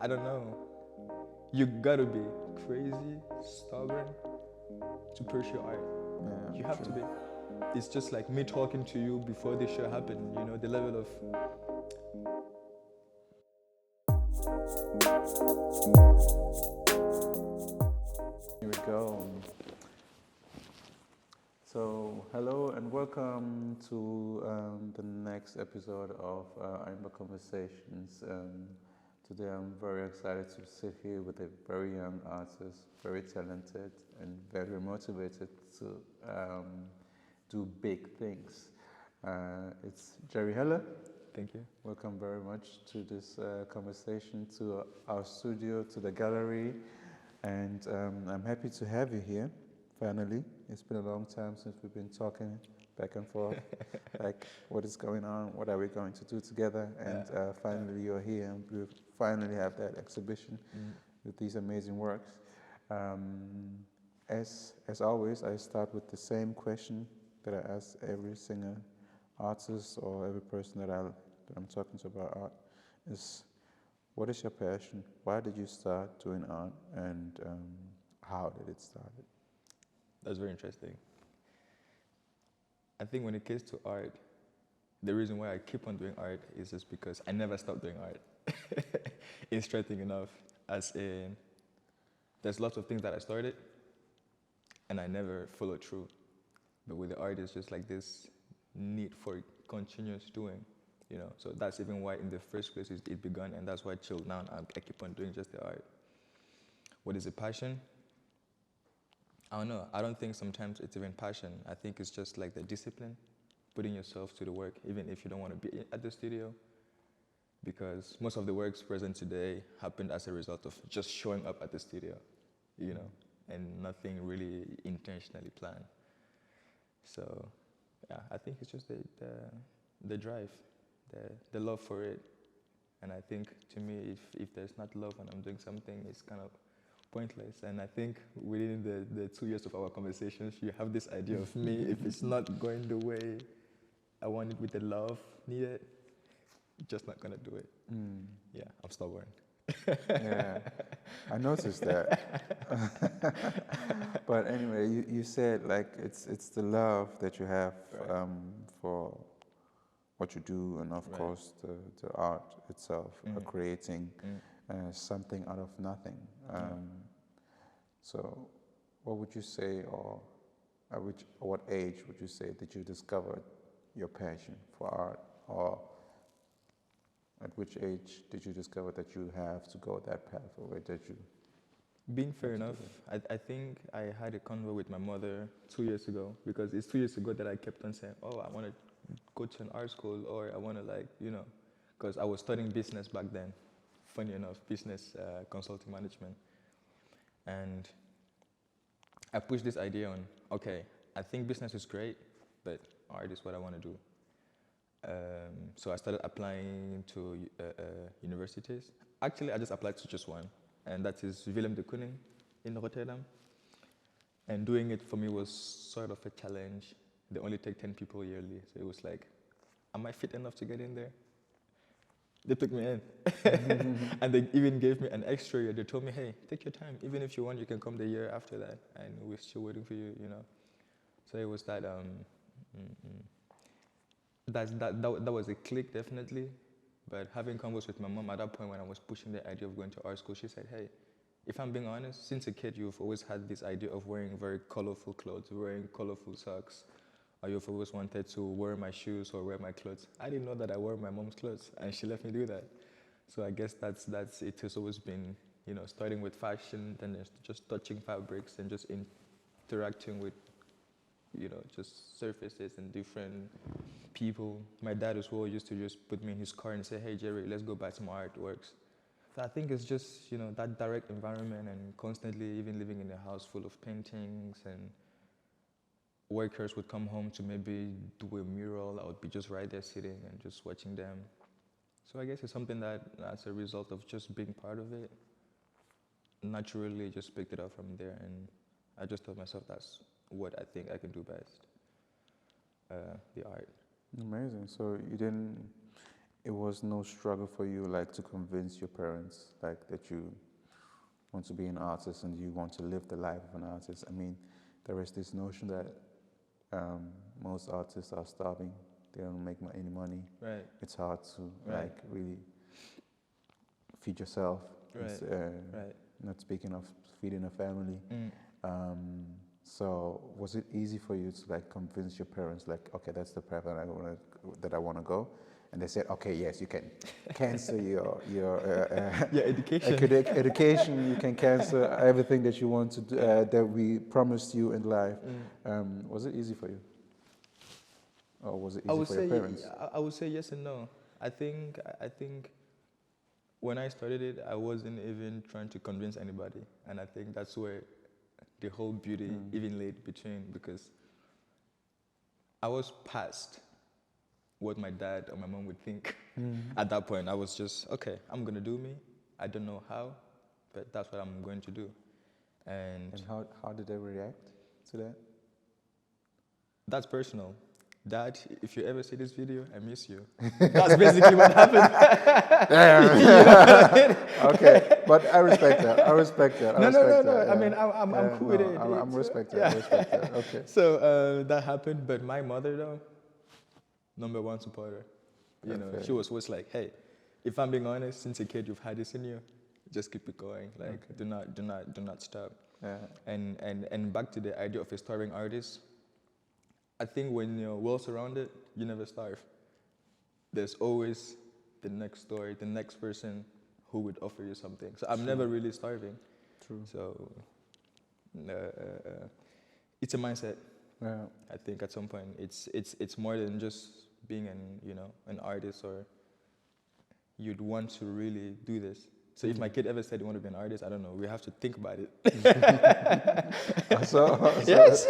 I don't know. You gotta be crazy, stubborn to pursue art. Yeah, You have to true. be. It's just like me talking to you before the show happened. You know, the level of Here we go. So, hello and welcome to the next episode of aaimba Conversations. Today I'm very excited to sit here with a very young artist, very talented and very motivated to do big things. It's Jerry Helle. thank you. Welcome very much to this conversation, to our studio, to the gallery. And I'm happy to have you here, finally. It's been a long time since we've been talking back and forth, like what is going on, what are we going to do together, and finally you're here, and we finally have that exhibition with these amazing works. As always, I start with the same question that I ask every singer, artist, or every person that I'm talking to about art, is what is your passion? Why did you start doing art, and how did it start? That's very interesting. I think when it comes to art, the reason why I keep on doing art is just because I never stop doing art. Interesting enough, as in, there's lots of things that I started and I never followed through. But with the art, it's just like this need for continuous doing, you know. So that's even why in the first place it began, and that's why till now I keep on doing just the art. What is a passion? I don't know. I don't think sometimes it's even passion. I think it's just like the discipline, putting yourself to the work, even if you don't want to be at the studio. Because most of the works present today happened as a result of just showing up at the studio, you know, and nothing really intentionally planned. So, yeah, I think it's just the drive, the love for it. And I think to me, if there's not love when I'm doing something, it's kind of pointless. And I think within the 2 years of our conversations, you have this idea of me. If it's not going the way I want it with the love needed, just not gonna do it. Yeah, I'm stubborn. Yeah, I noticed that. But anyway, you said like it's the love that you have Right. for what you do, and of Right. course the art itself, creating Mm. something out of nothing. So, what would you say, or at what age would you say that you discovered your passion for art, or at which age did you discover that you have to go that path, or that you Being fair have to do enough, I think I had a convo with my mother 2 years ago, because it's 2 years ago that I kept on saying, oh, I want to go to an art school, or I want to, like, you know, because I was studying business back then. Funny enough, business consulting management. And I pushed this idea on, okay, I think business is great, but art is what I want to do. So I started applying to universities. Actually, I just applied to just one, and that is Willem de Kooning in Rotterdam. And doing it for me was sort of a challenge. They only take 10 people yearly, so it was like, am I fit enough to get in there? They took me in. And they even gave me an extra year. They told me, hey, take your time. Even if you want, you can come the year after that, and we're still waiting for you, you know. So it was that, that was a click, definitely. But having convos with my mom at that point, when I was pushing the idea of going to art school, she said, hey, if I'm being honest, since a kid, you've always had this idea of wearing very colorful clothes, wearing colorful socks, or you've always wanted to wear my shoes or wear my clothes. I didn't know that I wore my mom's clothes, and she let me do that. So I guess that's it has always been, you know, starting with fashion, then just touching fabrics and just interacting with, you know, just surfaces and different people. My dad as well used to just put me in his car and say, hey, Jerry, let's go buy some artworks. So I think it's just, you know, that direct environment, and constantly even living in a house full of paintings, and workers would come home to maybe do a mural. I would be just right there sitting and just watching them. So I guess it's something that, as a result of just being part of it, naturally just picked it up from there, and I just told myself that's what I think I can do best, the art. Amazing. So you didn't it was no struggle for you, like, to convince your parents, like, that you want to be an artist and you want to live the life of an artist. I mean, there is this notion that most artists are starving. They don't make any money. Right. It's hard to Right. like really feed yourself. Right. It's, Right. not speaking of feeding a family. Mm. So was it easy for you to like convince your parents, like, okay, that's the path that I want to go, and they said, okay, yes, you can cancel your Yeah, education. education. You can cancel everything that you want to do, that we promised you in life. Was it easy for you, or was it easy for your parents? I would say yes and no. I think when I started it, I wasn't even trying to convince anybody, and I think that's where the whole beauty even laid between, because I was past what my dad or my mom would think. At that point, I was just, okay, I'm gonna do me. I don't know how, but that's what I'm going to do. And how did they react to that? that's personal. Dad, if you ever see this video, I miss you. That's basically what happened. You know what I mean? Okay, but I respect that. I respect that. No. Yeah. I mean, I'm cool with it. I'm respect that. Yeah. I respect that. Okay. So that happened, but my mother, though, number one supporter. You know, Okay. she was always like, "Hey, if I'm being honest, since a kid you've had this in you, just keep it going. Like, do not stop." Yeah. And back to the idea of a starving artist. I think when you're well surrounded, you never starve. There's always the next story, the next person who would offer you something. So I'm never really starving. True. So it's a mindset. Yeah. I think at some point it's more than just being an artist, or you'd want to really do this. So if my kid ever said he wanted to be an artist, I don't know. We have to think about it. Yes.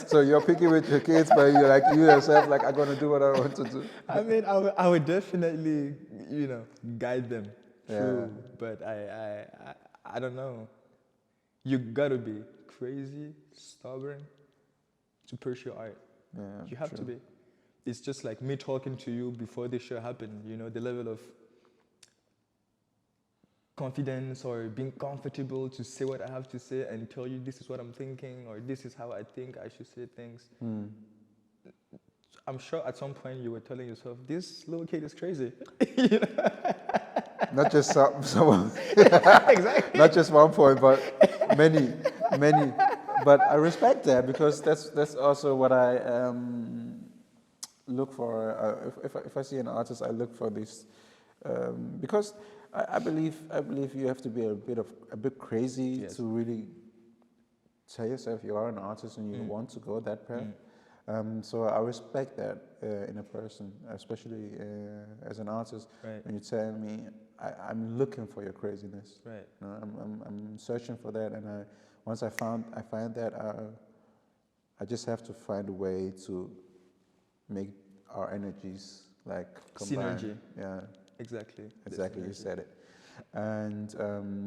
So you're picky with your kids, but you're like, you yourself, like, I'm gonna do what I want to do. I mean, I would definitely, guide them through. But I don't know. You gotta be crazy, stubborn to pursue art. Yeah, You have to true. be. It's just like me talking to you before the show happened. The level of confidence or being comfortable to say what I have to say and tell you this is what I'm thinking, or this is how I think I should say things. I'm sure at some point you were telling yourself, this little kid is crazy. Not just someone. Exactly. Not just one point, but many. But I respect that, because that's also what I look for. If I see an artist, I look for this, because I believe you have to be a bit crazy, Yes. to really tell yourself you are an artist and you want to go that path. So I respect that in a person, especially as an artist. Right. When you tell me, I'm looking for your craziness. Right. I'm searching for that, and once I find that, I just have to find a way to make our energies like combine. Synergy. Yeah. Exactly. Exactly, you said it. And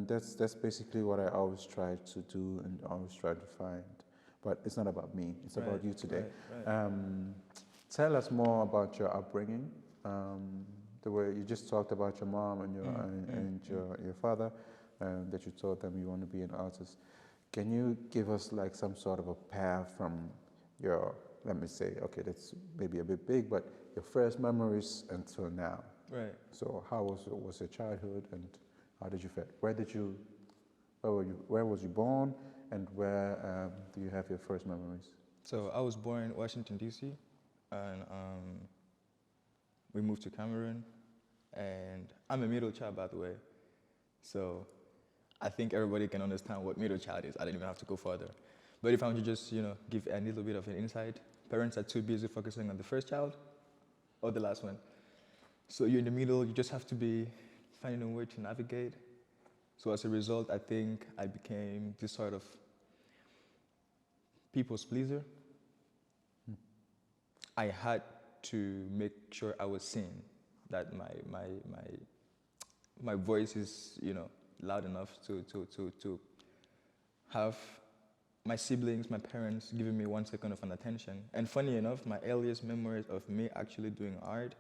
that's basically what I always try to do and always try to find. But it's not about me, it's about you today. Right. Tell us more about your upbringing. The way you just talked about your mom and your father, that you told them you want to be an artist. Can you give us like some sort of a path from your, let me say, okay, that's maybe a bit big, but your first memories until now? Right. So how was your childhood, and how did you feel? Where was you born, and where do you have your first memories? So I was born in Washington, D.C., and we moved to Cameroon, and I'm a middle child, by the way. So I think everybody can understand what middle child is. I don't even have to go further. But if I want to just, give a little bit of an insight, parents are too busy focusing on the first child or the last one. So you're in the middle, you just have to be finding a way to navigate. So as a result, I think I became this sort of people's pleaser. I had to make sure I was seen, that my voice is, loud enough to have my siblings, my parents giving me 1 second of an attention. And funny enough, my earliest memories of me actually doing art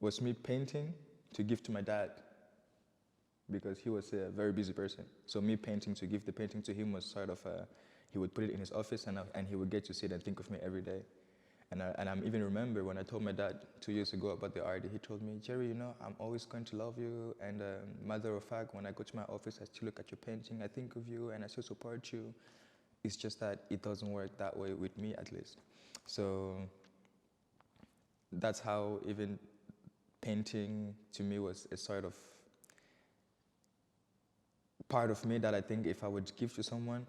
was me painting to give to my dad because he was a very busy person. So me painting to give the painting to him was sort of he would put it in his office and he would get to sit and think of me every day. And I even remember when I told my dad 2 years ago about the art, he told me, Jerry, you know, I'm always going to love you. And matter of fact, when I go to my office, I still look at your painting, I think of you, and I still support you. It's just that it doesn't work that way with me, at least. So that's how even painting to me was a sort of part of me that I think if I would give to someone,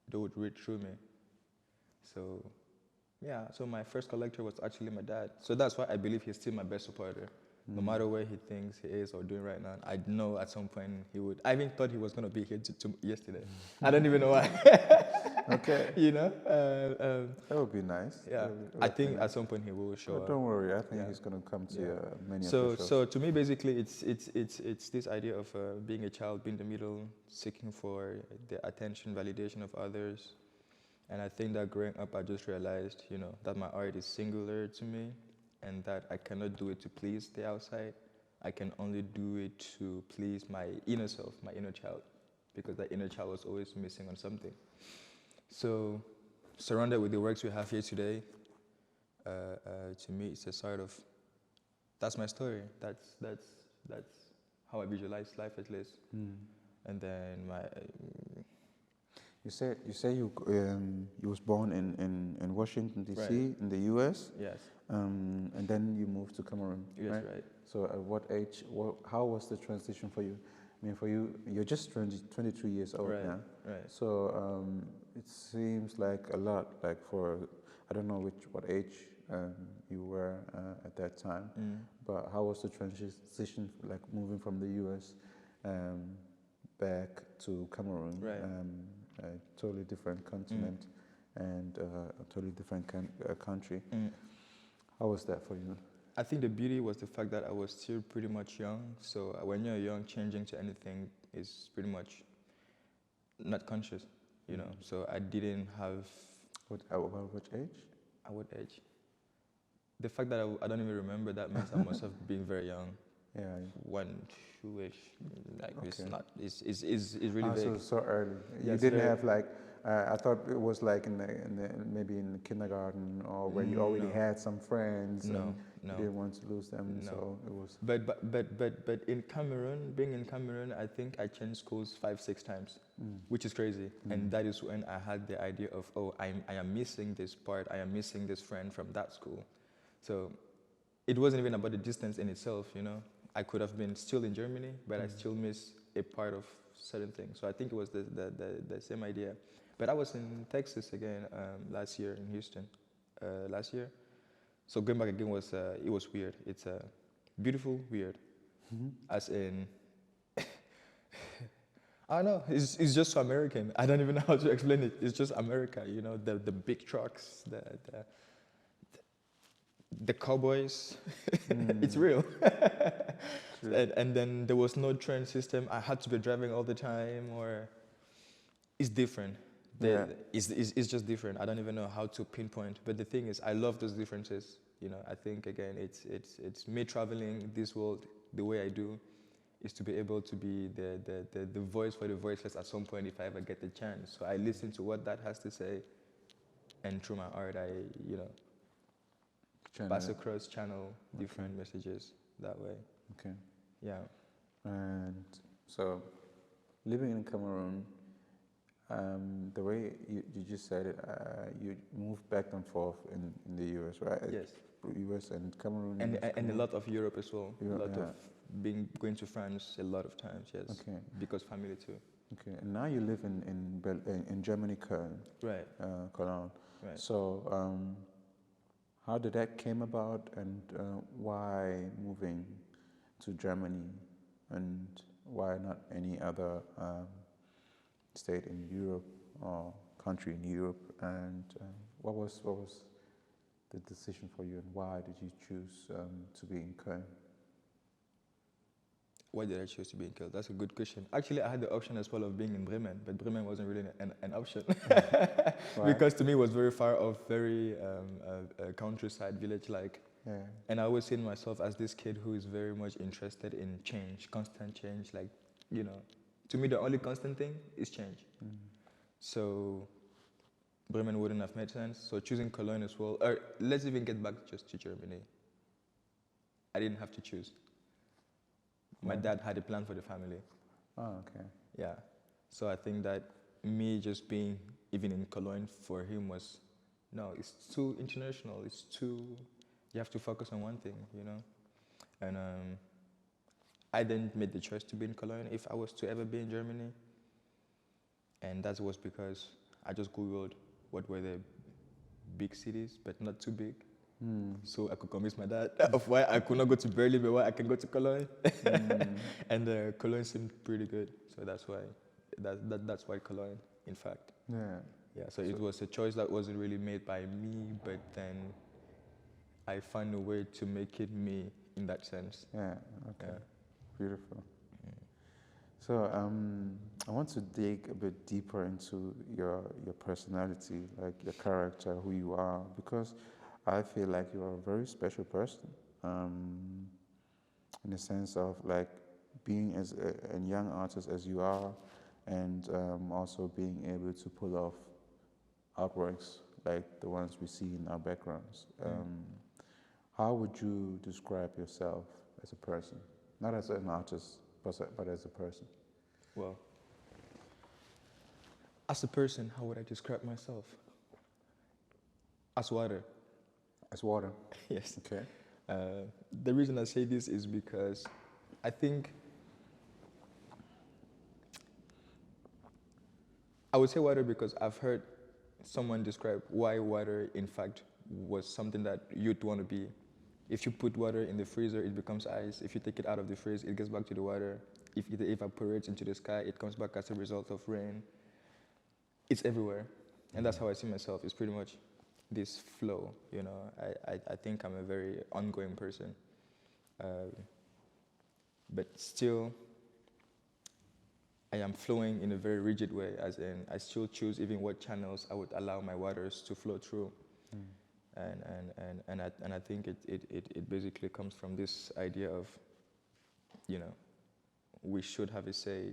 they would read through me. So yeah, so my first collector was actually my dad. So that's why I believe he's still my best supporter. No matter where he thinks he is or doing right now, I know at some point he would. I even thought he was going to be here yesterday. I don't even know why. Okay. You know? That would be nice. Yeah, I think at some point he will show up. Don't worry, I think he's going to come to many So, of the shows. so to me, basically, it's this idea of being a child, being in the middle, seeking for the attention, validation of others. And I think that growing up, I just realized, you know, that my art is singular to me and that I cannot do it to please the outside. I can only do it to please my inner self, my inner child, because that inner child was always missing on something. So, surrounded with the works we have here today, to me, it's a sort of, that's my story. That's how I visualize life, at least. And then You say you was born in Washington D.C. Right. in the U.S. Yes. And then you moved to Cameroon. Yes, right. So at what age? How was the transition for you? I mean, for you, you're just 23 years old Right, now. right. So it seems like a lot. Like for I don't know what age you were at that time. But how was the transition, like moving from the U.S. Back to Cameroon? Right. A totally different continent and a totally different country. How was that for you? I think the beauty was the fact that I was still pretty much young. So when you're young, changing to anything is pretty much not conscious, you know. So I didn't have. About which age? At what age? The fact that I don't even remember that means I must have been very young. Yeah. 1, 2-ish. Like Okay. it's not. It's really vague. So early. You Yes, didn't very- have like. I thought it was like maybe in the kindergarten or when you already No. had some friends. No, and no. You didn't want to lose them, No. so it was. But in Cameroon, being in Cameroon, I think I changed schools 5-6 times, which is crazy. And that is when I had the idea of, oh, I am missing this part. I am missing this friend from that school. So it wasn't even about the distance in itself, you know. I could have been still in Germany, but I still miss a part of certain things. So I think it was the same idea. But I was in Texas again last year in Houston, last year. So going back again was it was weird. It's beautiful, weird, as in I don't know. It's just so American. I don't even know how to explain it. It's just America, you know. The big trucks, the cowboys. It's real. And then there was no train system. I had to be driving all the time, or it's different. It's just different. I don't even know how to pinpoint. But the thing is, I love those differences. You know, I think again, it's me traveling this world the way I do, is to be able to be the voice for the voiceless at some point if I ever get the chance. So I listen to what that has to say, and through my art, I pass across, channel different messages that way. Okay. Yeah. And so, living in Cameroon. The way you just said it, you moved back and forth in the US, right? Yes. US and Cameroon. And a lot of Europe as well. Europe, a lot of going to France a lot of times, yes. Okay. Because family too. Okay. And now you live in Germany, Köln. Right. Cologne. Right. So, how did that came about, and why moving to Germany, and why not any other state in Europe or country in Europe, and what was the decision for you, and why did you choose to be in Köln? Why did I choose to be in Köln? That's a good question. Actually, I had the option as well of being in Bremen, but Bremen wasn't really an option because to me it was very far off, very countryside village-like. Yeah. And I always see myself as this kid who is very much interested in change, constant change. Like, you know, to me, the only constant thing is change. So Bremen wouldn't have made sense. So choosing Cologne as well. Or let's even get back just to Germany. I didn't have to choose. My dad had a plan for the family. Oh, okay. Yeah. So I think that me just being even in Cologne for him was, no, it's too international. It's too, you have to focus on one thing, you know? And I then made the choice to be in Cologne if I was to ever be in Germany. And that was because I just Googled what were the big cities, but not too big. So I could convince my dad of why I could not go to Berlin, but why I can go to Cologne. And Cologne seemed pretty good, so that's why that's why Cologne, in fact. Yeah. Yeah. So it was a choice that wasn't really made by me, but then I found a way to make it me in that sense. Yeah. Okay. Yeah. Beautiful. So I want to dig a bit deeper into your personality, like your character, who you are, because I feel like you're a very special person, in the sense of like being as a young artist as you are, and also being able to pull off artworks like the ones we see in our backgrounds. How would you describe yourself as a person? Not as an artist, but as a person. Well, as a person, how would I describe myself? As water. As water. Yes. Okay. The reason I say this is because I think I would say water because I've heard someone describe why water, in fact, was something that you'd want to be. If you put water in the freezer, it becomes ice. If you take it out of the freeze, it gets back to the water. If it evaporates into the sky, it comes back as a result of rain. It's everywhere. And that's how I see myself. It's pretty much this flow, you know. I think I'm a very ongoing person. But still, I am flowing in a very rigid way, as in I still choose even what channels I would allow my waters to flow through. And I think it basically comes from this idea of, you know, we should have a say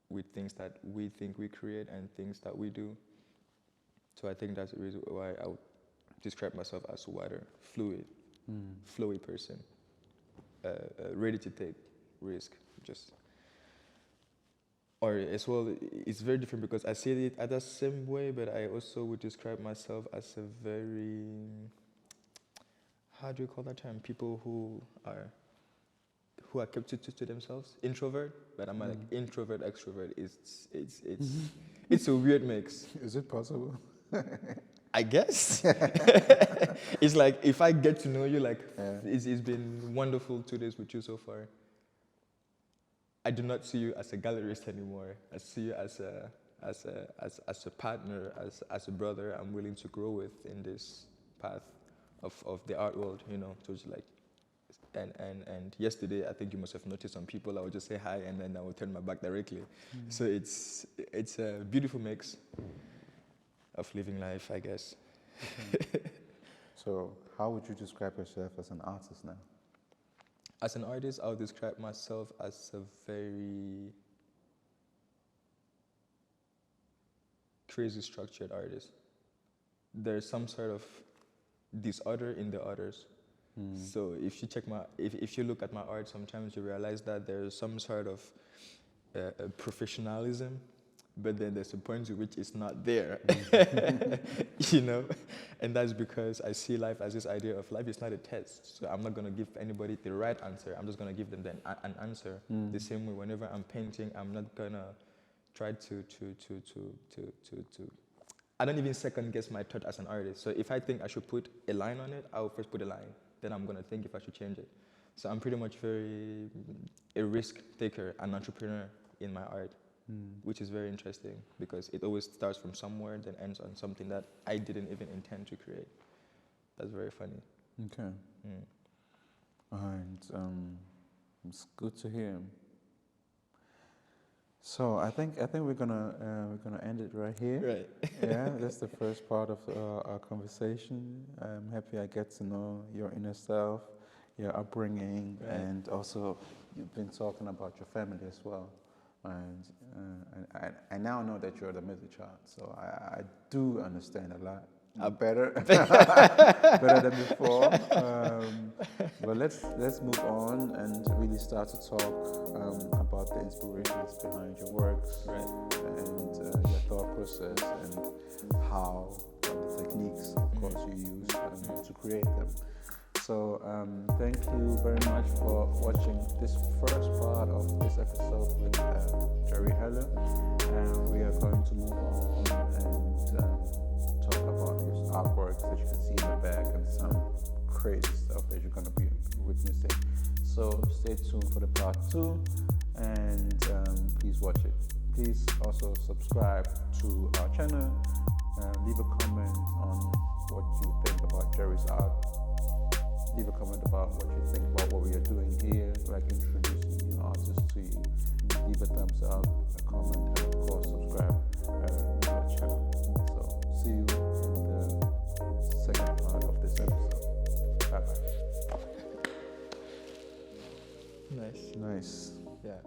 with things that we think we create and things that we do. So I think that's the reason why I would describe myself as water, fluid, flowy person, ready to take risk, just. Or as well, it's very different because I see it at the same way, but I also would describe myself as a very, how do you call that term? People who are kept to themselves, introvert. But I'm like introvert, extrovert. It's a weird mix. Is it possible? I guess. It's like if I get to know you, like it's been wonderful 2 days with you so far. I do not see you as a gallerist anymore. I see you as a partner, as a brother I'm willing to grow with in this path of the art world, you know. So it's like, and yesterday I think you must have noticed some people I would just say hi and then I would turn my back directly. So it's a beautiful mix of living life, I guess. So how would you describe yourself as an artist now? As an artist, I would describe myself as a very crazy structured artist. There's some sort of disorder in the others. So if you look at my art, sometimes you realize that there's some sort of professionalism, but then there's a point to which it's not there, you know? And that's because I see life as this idea of life is not a test. So I'm not going to give anybody the right answer. I'm just going to give them an answer. The same way whenever I'm painting, I'm not going to try to I don't even second guess my thought as an artist. So if I think I should put a line on it, I'll first put a line. Then I'm going to think if I should change it. So I'm pretty much a risk taker, an entrepreneur in my art. Which is very interesting because it always starts from somewhere, then ends on something that I didn't even intend to create. That's very funny. Okay. And it's good to hear. So I think we're gonna end it right here. Right. Yeah, that's the first part of our conversation. I'm happy I get to know your inner self, your upbringing, Right. and also you've been talking about your family as well. And I now know that you're the middle child, so I do understand a lot better, better than before. But let's move on and really start to talk about the inspirations behind your works, Right. and your thought process and how the techniques, of course, you use to create them. So thank you very much for watching this first part of this episode with Jerry Helle, and we are going to move on and talk about his artworks that you can see in the back and some crazy stuff that you're going to be witnessing. So stay tuned for the part 2, and please watch it. Please also subscribe to our channel, leave a comment on what you think about Jerry's art. Leave a comment about what you think about what we are doing here, like introducing new artists to you. Leave a thumbs up, a comment, and of course subscribe to our channel. So see you in the second part of this episode. Bye bye. Nice. Nice. Yeah.